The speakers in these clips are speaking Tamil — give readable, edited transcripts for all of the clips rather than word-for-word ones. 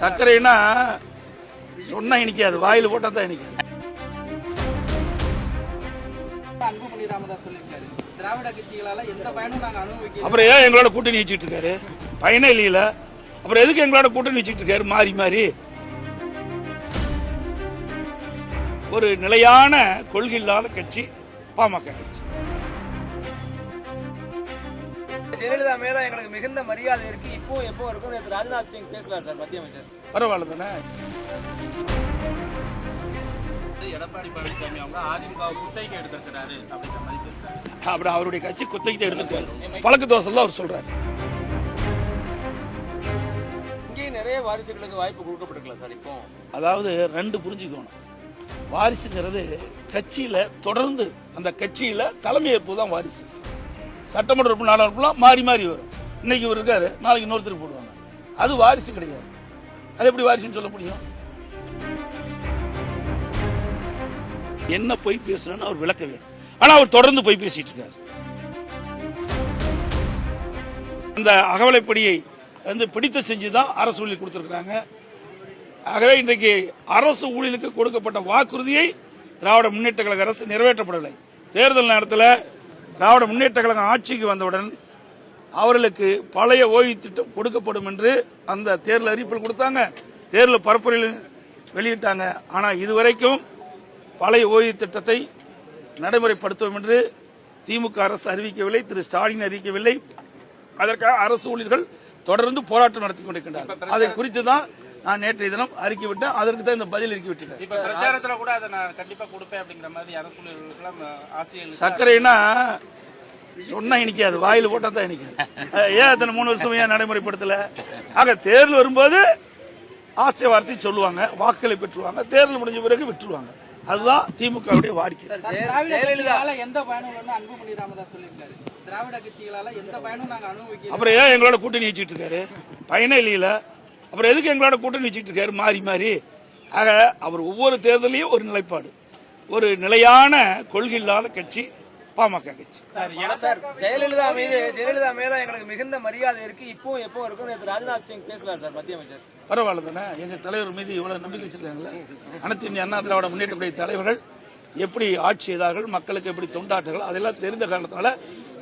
சர்க்கரைனா சொன்னா இனிக்காது, வாயில் போட்டா தான் இனிக்கும். அன்புமணி ராமதாஸ் சொல்லியிருக்காரு, திராவிட கட்சிகளால எந்த பயனும் நாங்க அனுபவிக்க. அப்புறம் ஏன் எங்களோட கூட்டணி வச்சுட்டு இருக்காரு? பயனே இல்லையில, அப்புறம் எதுக்கு எங்களோட கூட்டணி வச்சுட்டு இருக்காரு மாறி மாறி? ஒரு நிலையான கொள்கை இல்லாத கட்சி பாமக கட்சி. ஜெயலலிதா மேல எங்களுக்கு மிகுந்த மரியாதை இருக்கு, இப்போ எப்போ இருக்கும். நேற்று ராஜ்நாத் சிங் பேசுறாரு சார், மத்திய அமைச்சர். பரவாயில்ல தானே. எடப்பாடி பழனிசாமி அவங்க அதிமுக குத்தகைக்கு எடுத்திருக்கிறாரு அப்படிங்கிற மாதிரி பேசுறாரு. அப்படி அவருடைய கட்சி குத்தகைக்கு தான் எடுத்திருக்காரு. பழக்க தோசை தான் அவர் சொல்றாரு. இங்கேயும் நிறைய வாரிசுகளுக்கு வாய்ப்பு கொடுக்கப்பட்டிருக்கலாம் சார். இப்போ அதாவது ரெண்டு புரிஞ்சுக்கணும். வாரிசுங்கிறது கட்சியில தொடர்ந்து அந்த கட்சியில தலைமையேற்பு தான் வாரிசு. சட்டமன்ற உறுப்பினர் நாடாளுமன்றம் மாறி மாறி வரும். இன்னைக்கு இவர் இருக்காரு, நாளைக்கு இன்னொருத்தர் போடுவாங்க. அது வாரிசு கிடையாது. அது எப்படி வாரிசுன்னு சொல்ல முடியும்? என்ன போய் பேசுறேன்னு அவர் விளக்க வேணும். ஆனா அவர் தொடர்ந்து போய் பேசிட்டு இருக்காரு. அந்த அகவலைப்படியை பிடித்து செஞ்சுதான் அரசு ஊழியர் கொடுத்திருக்கிறாங்க. ஆகவே இன்றைக்கு அரசு ஊழியர்களுக்கு கொடுக்கப்பட்ட வாக்குறுதியை திராவிட முன்னேற்ற கழக அரசு நிறைவேற்றப்படவில்லை. தேர்தல் நேரத்தில் திராவிட முன்னேற்ற கழகம் ஆட்சிக்கு வந்தவுடன் அவர்களுக்கு பழைய ஓய்வு திட்டம் கொடுக்கப்படும் என்று அந்த தேர்தல் அறிவிப்பில் கொடுத்தாங்க, தேர்தல் பரப்புரையில் வெளியிட்டாங்க. ஆனால் இதுவரைக்கும் பழைய ஓய்வு திட்டத்தை நடைமுறைப்படுத்துவோம் என்று திமுக அரசு அறிவிக்கவில்லை, திரு ஸ்டாலின் அறிவிக்கவில்லை. அதற்காக அரசு ஊழியர்கள் தொடர்ந்து போராட்டம் நடத்தி கொண்டிருக்கின்றனர். அதை குறித்து தான் நான் நேற்றைய தினம் அறிக்கை விட்டேன். அதற்கு தான் இந்த பதில் அறிக்கை விட்டேன். இப்ப பிரச்சாரத்துல கூட அதை நான் கண்டிப்பா கொடுப்பேன் அப்படிங்கிற மாதிரி அரசு ஊழியர்களுக்கு ஆசைகள். சர்க்கரைனா சொன்னா இனிக்காது, வாயில் போட்டா தான் இனிக்கும். ஏன் அத்தனை 3 வருஷம் ஏன் நடைமுறைப்படுத்தல? ஆக தேர்தல் வரும்போது ஆசை வார்த்தை சொல்லுவாங்க, வாக்குகளை பெற்றுவாங்க, தேர்தல் முடிஞ்ச பிறகு விட்டுருவாங்க. அதுதான் திமுகவுடைய வாடிக்கை. ஜெயலலிதாவால எந்த பயனும் இல்லைன்னு அன்புமணி ராமதாஸ் சொல்லியிருக்காரு. திராவிட கட்சிகளால எந்த பயனும் நாங்க அனுபவிக்க. அப்புறம் ஏன் எங்களோட கூட்டணி வச்சுட்டு இருக்காரு? பயனே இல்லையில, அப்புறம் எதுக்கு எங்களோட கூட்டணி வச்சுட்டு இருக்காரு மாறி மாறி? ஆக அவர் ஒவ்வொரு தேர்தலையும் ஒரு நிலைப்பாடு, ஒரு நிலையான கொள்கை இல்லாத கட்சி பாமக கட்சி. சார் ஜெயலலிதா மேல எங்களுக்கு மிகுந்த மரியாதை இருக்கு, இப்போ எப்போ இருக்கும். நேற்று ராஜ்நாத் சிங் பேசுறாரு சார், மத்திய அமைச்சர். பரவாயில்ல தானே. எங்க தலைவர் மீது இவ்வளவு நம்பிக்கை வச்சிருக்காங்களே. அனைத்து இந்திய அண்ணா திராவிட முன்னேற்ற தலைவர்கள் எப்படி ஆட்சி செய்தார்கள், மக்களுக்கு எப்படி தொண்டாற்றுகள், அதெல்லாம் தெரிந்த காரணத்தால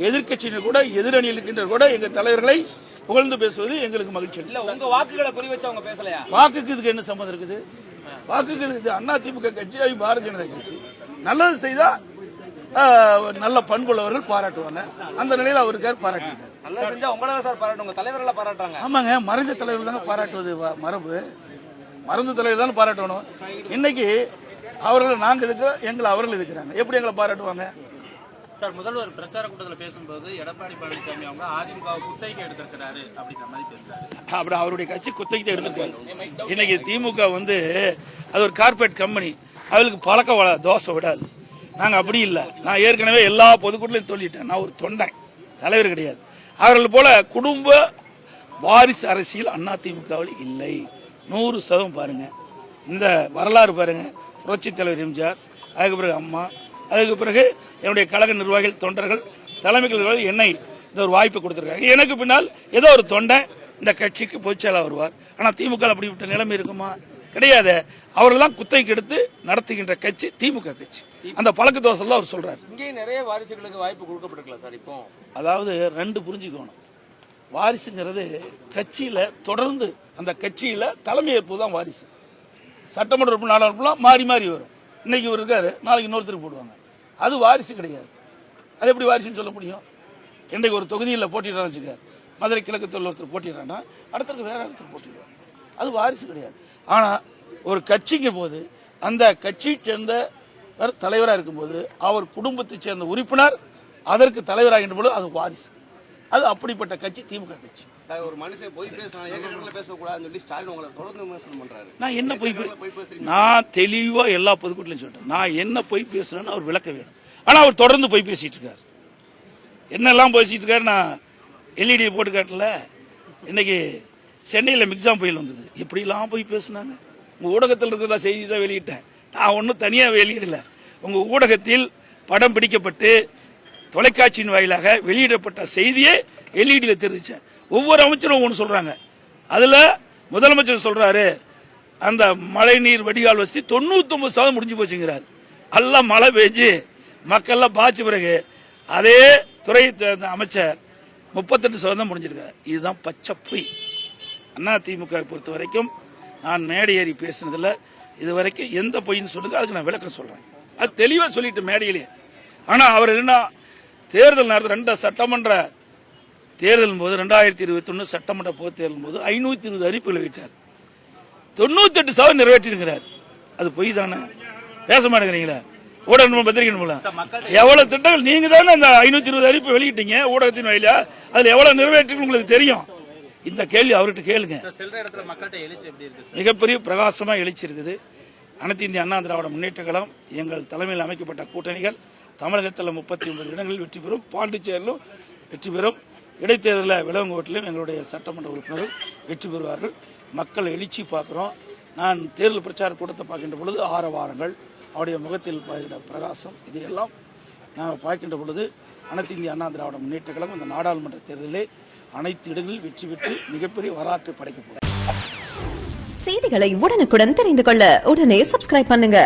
எதிர்கட்சியினர் கூட எதிரணி இருக்கின்ற கூட எங்க தலைவர்களை புகழ்ந்து பேசுவது எங்களுக்கு மகிழ்ச்சி. இல்ல உங்க வாக்குகளை குறி வச்சு அவங்க பேசலையா? வாக்குக்கு இதுக்கு என்ன சம்பந்தம் இருக்குது? வாக்குக்கு இது அண்ணா திமுக கட்சி, பாரதிய ஜனதா கட்சி. நல்லது செய்தா நல்ல பண்புள்ளவர்கள் பாராட்டுவாங்க. அந்த நிலையில் அவருக்கு பாராட்டினார். நல்லா செஞ்சா உங்களால சார் பாராட்டு, உங்க தலைவர்களை பாராட்டுறாங்க. ஆமாங்க, மறைந்த தலைவர் தானே பாராட்டுவது மரபு. மறைந்த தலைவர் தானே பாராட்டணும். இன்னைக்கு அவர்கள் நாங்க இருக்கிறோம், எங்களை அவர்கள் இருக்கிறாங்க. எப்படி எங்களை பாராட்டுவாங்க? சார் முதல்வர் பிரச்சார கூட்டத்தில் பேசும்போது எடப்பாடி பழனிசாமி அவங்க அதிமுக குத்தகைக்கு எடுத்திருக்கிறாரு அப்படிங்கிற மாதிரி பேசுறாரு. அப்படி அவருடைய கட்சி குத்தகைக்கு தான் எடுத்திருக்காரு. இன்னைக்கு திமுக அது ஒரு கார்பரேட் கம்பெனி, அவளுக்கு பழக்க தோசை விடாது. நாங்கள் அப்படி இல்லை. நான் ஏற்கனவே எல்லா பொதுக்கூட்டலையும் சொல்லிட்டேன், நான் ஒரு தொண்டை, தலைவர் கிடையாது. அவர்கள் போல குடும்ப வாரிசு அரசியல் அதிமுகவில் இல்லை. 100% பாருங்க, இந்த வரலாறு பாருங்க. புரட்சி தலைவர் எம்ஜிஆர், அதுக்கு பிறகு அம்மா, அதுக்கு பிறகு என்னுடைய கழக நிர்வாகிகள், தொண்டர்கள், தலைமைகள் என்னை இந்த ஒரு வாய்ப்பு கொடுத்திருக்காங்க. எனக்கு பின்னால் ஏதோ ஒரு தொண்டை இந்த கட்சிக்கு பொதுச்செயலாளர் வருவார். ஆனால் திமுக அப்படிப்பட்ட நிலைமை இருக்குமா? கிடையாது. அவர்கள்லாம் குத்தகைக்கு எடுத்து நடத்துகின்ற கட்சி திமுக கட்சி. அந்த பழக்க தோசை தான் அவர் சொல்றாரு. இங்கேயும் நிறைய வாரிசுகளுக்கு வாய்ப்பு கொடுக்கப்பட்டிருக்கலாம் சார். இப்போ அதாவது ரெண்டு புரிஞ்சுக்கணும். வாரிசுங்கிறது கட்சியில தொடர்ந்து அந்த கட்சியில தலைமையேற்பு தான் வாரிசு. சட்டமன்ற உறுப்பினர் நாடாளுமன்றம் மாறி மாறி வரும். இன்னைக்கு இவர் இருக்காரு, நாளைக்கு இன்னொருத்தர் போடுவாங்க. அது வாரிசு கிடையாது. அது எப்படி வாரிசுன்னு சொல்ல முடியும்? இன்றைக்கு ஒரு தொகுதியில் போட்டிடுறான்னு வச்சுக்க, மதுரை கிழக்கு தொழில் ஒருத்தர் போட்டிடுறான்னா அடுத்தருக்கு வேற இடத்துல போட்டிடுவாங்க. அது வாரிசு கிடையாது. ஆனா ஒரு கட்சிக்கு போது அந்த கட்சியை சேர்ந்த தலைவராக இருக்கும்போது அவர் குடும்பத்தை சேர்ந்த உறுப்பினர் அதற்கு தலைவராகின்ற போது அது வாரிசு. அது அப்படிப்பட்ட கட்சி திமுக கட்சி. ஒரு மனுஷன் போய் பேசக்கூடாதுன்னு சொல்லி ஸ்டாலின் உங்களை தொடர்ந்து விமர்சனம் பண்றாரு. நான் என்ன போய் நான் தெளிவா எல்லா பொதுக்கூட்டலையும் சொல்லிட்டேன். நான் என்ன போய் பேசுறேன்னு அவர் விளக்க வேணும். ஆனா அவர் தொடர்ந்து போய் பேசிட்டு இருக்காரு. என்னெல்லாம் பேசிட்டு இருக்காரு நான் எல்இடி போட்டு காட்டல. இன்னைக்கு சென்னையில் மிக்ஸாம் புயல் வந்தது, எப்படிலாம் போய் பேசினாங்க. உங்க ஊடகத்தில் இருக்கிறதா செய்தி தான் வெளியிட்டேன், நான் ஒன்றும் தனியாக வெளியிடல. உங்க ஊடகத்தில் படம் பிடிக்கப்பட்டு தொலைக்காட்சியின் வாயிலாக வெளியிடப்பட்ட செய்தியை எல்இடியில் தெரிவிச்சேன். ஒவ்வொரு அமைச்சரும் ஒன்று சொல்றாங்க. அதுல முதலமைச்சர் சொல்றாரு அந்த மழைநீர் வடிகால் வசதி 99% முடிஞ்சு போச்சுங்கிறார். எல்லாம் மழை பெஞ்சு மக்கள்லாம் பாய்ச்ச பிறகு அதே துறை அமைச்சர் 38% முடிஞ்சிருக்காரு. இதுதான் பச்சை பொய். அதிமுக பொறுத்த வரைக்கும் நான் மேடை ஏறி பேசினதுல இதுவரைக்கும் எந்த பொய்ன்னு சொல்லுங்க, அதுக்கு நான் விளக்கம் சொல்றேன். அது தெளிவா சொல்லிட்டு மேடையிலேயே. ஆனா அவர் என்ன தேர்தல் நேரத்தில் 2 சட்டமன்ற தேர்தல் போது 2021 சட்டமன்ற பொது தேர்தல் போது 520 அறிவிப்புகளை வைத்தார். 98% நிறைவேற்றிருக்கிறார். அது பொய் தானே? பேச மாட்டேங்கிறீங்களா? ஊடக பத்திரிகை மூலம் எவ்வளவு திட்டங்கள் நீங்க தானே அந்த 520 அறிவிப்பு வெளியிட்டீங்க ஊடகத்தின் வழியா, அதுல எவ்வளவு நிறைவேற்றி உங்களுக்கு தெரியும். இந்த கேள்வி அவர்கிட்ட கேளுங்க. மிகப்பெரிய பிரகாசமா எழுச்சி இருக்குது. அனைத்து இந்திய அண்ணா திராவிட முன்னேற்ற கழகம் எங்கள் தலைமையில் அமைக்கப்பட்ட கூட்டணிகள் தமிழகத்தில் 39 இடங்களில் வெற்றி பெறும். பாண்டிச்சேரியிலும் வெற்றி பெறும். இடைத்தேர்தலில் விலங்கோட்டிலும் எங்களுடைய சட்டமன்ற உறுப்பினர்கள் வெற்றி பெறுவார்கள். மக்கள் எழுச்சி பார்க்கிறோம். நான் தேர்தல் பிரச்சார கூட்டத்தை பார்க்கின்ற பொழுது ஆரவாரங்கள், அவருடைய முகத்தில் பார்க்கின்ற பிரகாசம், இதையெல்லாம் நாங்கள் பார்க்கின்ற பொழுது அனைத்து இந்திய அண்ணா திராவிட முன்னேற்ற கழகம் இந்த நாடாளுமன்ற தேர்தலிலே அனைத்து இடங்களில் வெற்றி பெற்று மிகப்பெரிய வரலாற்றை படைக்க போகிறோம். செய்திகளை உடனுக்குடன் தெரிந்து கொள்ள உடனே சப்ஸ்கிரைப் பண்ணுங்க.